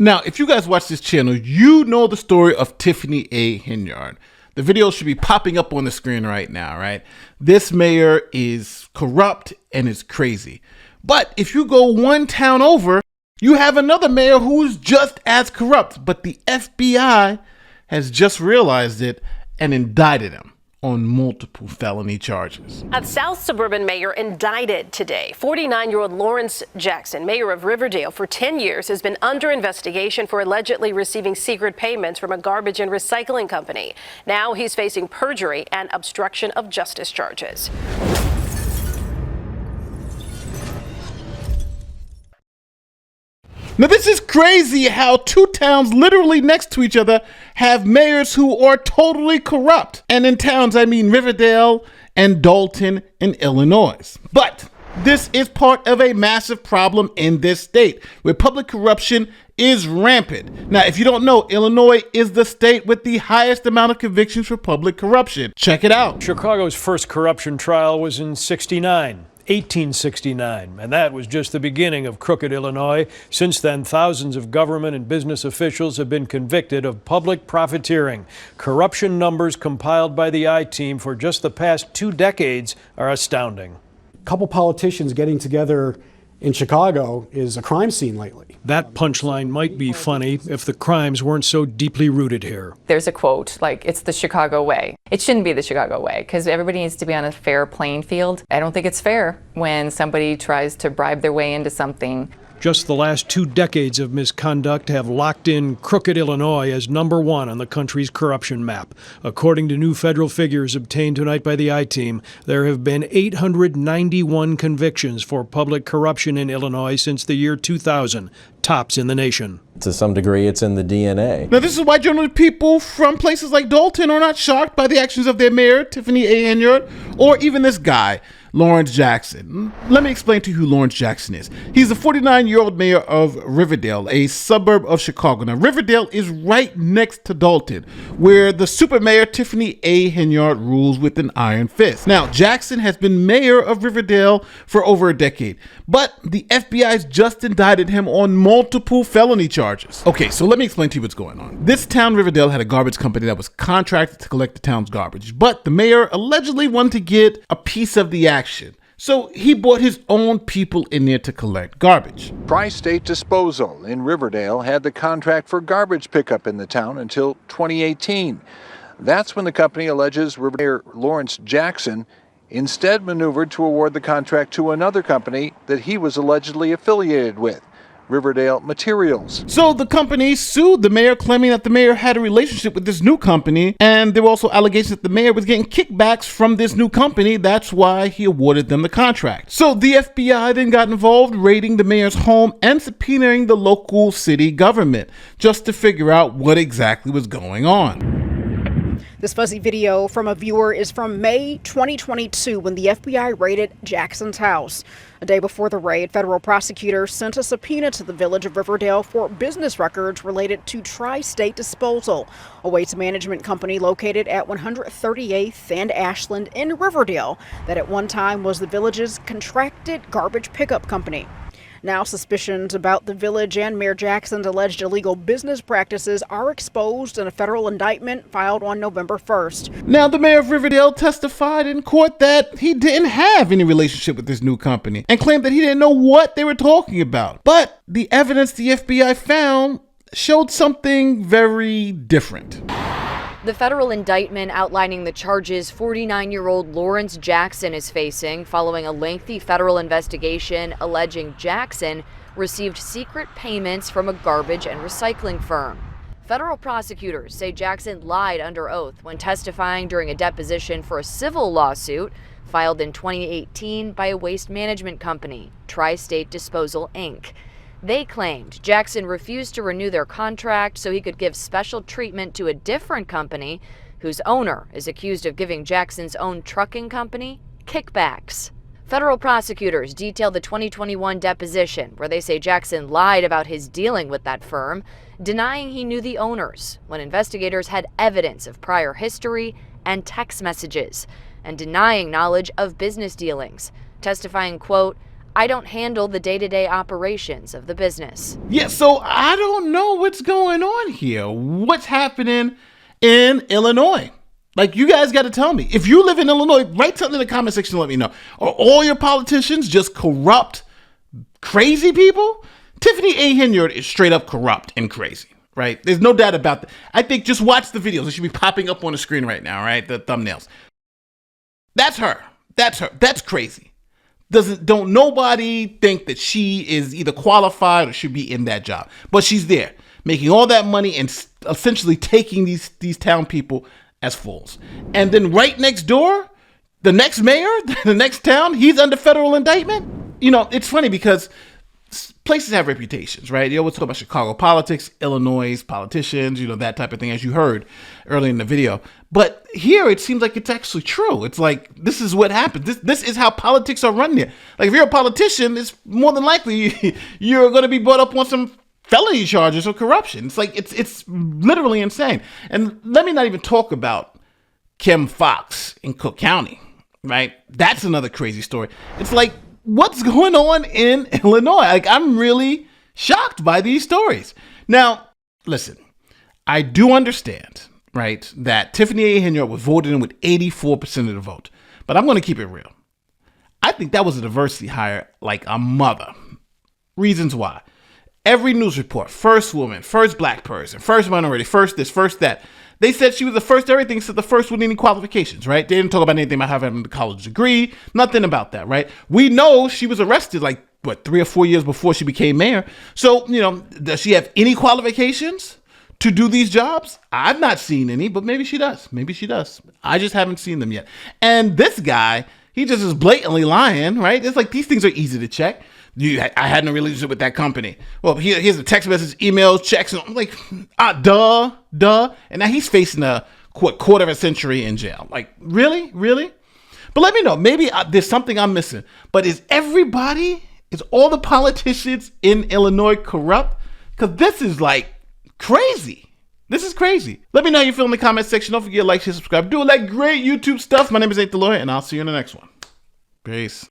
Now, if you guys watch this channel, you know the story of Tiffany A. Henyard. The video should be popping up on the screen right now, right? This mayor is corrupt and is crazy. But if you go one town over, you have another mayor who's just as corrupt, but the FBI has just realized it and indicted him on multiple felony charges. A South Suburban mayor indicted today. 49-year-old Lawrence Jackson, mayor of Riverdale for 10 years, has been under investigation for allegedly receiving secret payments from a garbage and recycling company. Now he's facing perjury and obstruction of justice charges. Now this is crazy how two towns literally next to each other have mayors who are totally corrupt. And in towns, I mean Riverdale and Dalton in Illinois. But this is part of a massive problem in this state where public corruption is rampant. Now, if you don't know, Illinois is the state with the highest amount of convictions for public corruption. Check it out. Chicago's first corruption trial was in 1869, and that was just the beginning of crooked Illinois. Since then, thousands of government and business officials have been convicted of public profiteering. Corruption numbers compiled by the I-Team for just the past 2 decades are astounding. A couple politicians getting together in Chicago is a crime scene lately. That punchline might be funny if the crimes weren't so deeply rooted here. There's a quote, like, it's the Chicago way. It shouldn't be the Chicago way, because everybody needs to be on a fair playing field. I don't think it's fair when somebody tries to bribe their way into something. Just the last 2 decades of misconduct have locked in crooked Illinois as #1 on the country's corruption map. According to new federal figures obtained tonight by the I-Team, there have been 891 convictions for public corruption in Illinois since the year 2000, tops in the nation. To some degree, it's in the DNA. Now, this is why generally people from places like Dalton are not shocked by the actions of their mayor, Tiffany A. Henyard, or even this guy, Lawrence Jackson. Let me explain to you who Lawrence Jackson is. He's the 49-year-old mayor of Riverdale, a suburb of Chicago. Now, Riverdale is right next to Dalton, where the super mayor, Tiffany A. Henyard, rules with an iron fist. Now, Jackson has been mayor of Riverdale for over a decade, but the FBI's just indicted him on multiple felony charges. Okay, so let me explain to you what's going on. This town, Riverdale, had a garbage company that was contracted to collect the town's garbage, but the mayor allegedly wanted to get a piece of the action. So he brought his own people in there to collect garbage. Tri-State Disposal in Riverdale had the contract for garbage pickup in the town until 2018. That's when the company alleges Riverdale Lawrence Jackson instead maneuvered to award the contract to another company that he was allegedly affiliated with, Riverdale Materials. So the company sued the mayor, claiming that the mayor had a relationship with this new company, and there were also allegations that the mayor was getting kickbacks from this new company. That's why he awarded them the contract. So the FBI then got involved, raiding the mayor's home and subpoenaing the local city government just to figure out what exactly was going on. This fuzzy video from a viewer is from May 2022 when the FBI raided Jackson's house. A day before the raid, federal prosecutors sent a subpoena to the village of Riverdale for business records related to Tri-State Disposal, a waste management company located at 138th and Ashland in Riverdale that at one time was the village's contracted garbage pickup company. Now suspicions about the village and Mayor Jackson's alleged illegal business practices are exposed in a federal indictment filed on November 1st. Now, the mayor of Riverdale testified in court that he didn't have any relationship with this new company and claimed that he didn't know what they were talking about. But the evidence the FBI found showed something very different. The federal indictment outlining the charges 49-year-old Lawrence Jackson is facing following a lengthy federal investigation alleging Jackson received secret payments from a garbage and recycling firm. Federal prosecutors say Jackson lied under oath when testifying during a deposition for a civil lawsuit filed in 2018 by a waste management company, Tri-State Disposal, Inc. They claimed Jackson refused to renew their contract so he could give special treatment to a different company whose owner is accused of giving Jackson's own trucking company kickbacks. Federal prosecutors detailed the 2021 deposition where they say Jackson lied about his dealing with that firm, denying he knew the owners when investigators had evidence of prior history and text messages, and denying knowledge of business dealings, testifying, quote, "I don't handle the day-to-day operations of the business." Yeah, so I don't know what's going on here. What's happening in Illinois? Like, you guys got to tell me. If you live in Illinois, write something in the comment section to let me know. Are all your politicians just corrupt, crazy people? Tiffany A. Henyard is straight up corrupt and crazy, right? There's no doubt about that. I think just watch the videos. It should be popping up on the screen right now, right? The thumbnails. That's her. That's her. That's crazy. Don't nobody think that she is either qualified or should be in that job. But she's there, making all that money and essentially taking these town people as fools. And then right next door, the next mayor, the next town, he's under federal indictment. You know, it's funny because places have reputations, right? You always talk about Chicago politics, Illinois politicians, you know, that type of thing, as you heard earlier in the video. But here, it seems like it's actually true. It's like, this is what happens. This is how politics are run here. Like, if you're a politician, it's more than likely you're going to be brought up on some felony charges or corruption. It's like, it's literally insane. And let me not even talk about Kim Foxx in Cook County, right? That's another crazy story. It's like, what's going on in Illinois? Like, I'm really shocked by these stories. Now, listen, I do understand, right, that Tiffany A. Henyard was voted in with 84% of the vote. But I'm going to keep it real. I think that was a diversity hire like a mother. Reasons why. Every news report, first woman, first black person, first minority, first this, first that. They said she was the first everything except the first with any qualifications, right? They didn't talk about anything about having a college degree, nothing about that, right? We know she was arrested like, 3 or 4 years before she became mayor. So, you know, does she have any qualifications to do these jobs? I've not seen any, but maybe she does. Maybe she does. I just haven't seen them yet. And this guy, he just is blatantly lying, right? It's like, these things are easy to check. I had no relationship with that company. Well, here's the text message, emails, checks. And I'm like, duh. And now he's facing a quarter of a century in jail. Like, really? But let me know. Maybe there's something I'm missing. But is all the politicians in Illinois corrupt? Because this is like crazy. This is crazy. Let me know how you feel in the comment section. Don't forget to like, share, subscribe. Do all that great YouTube stuff. My name is Nate the Lawyer, and I'll see you in the next one. Peace.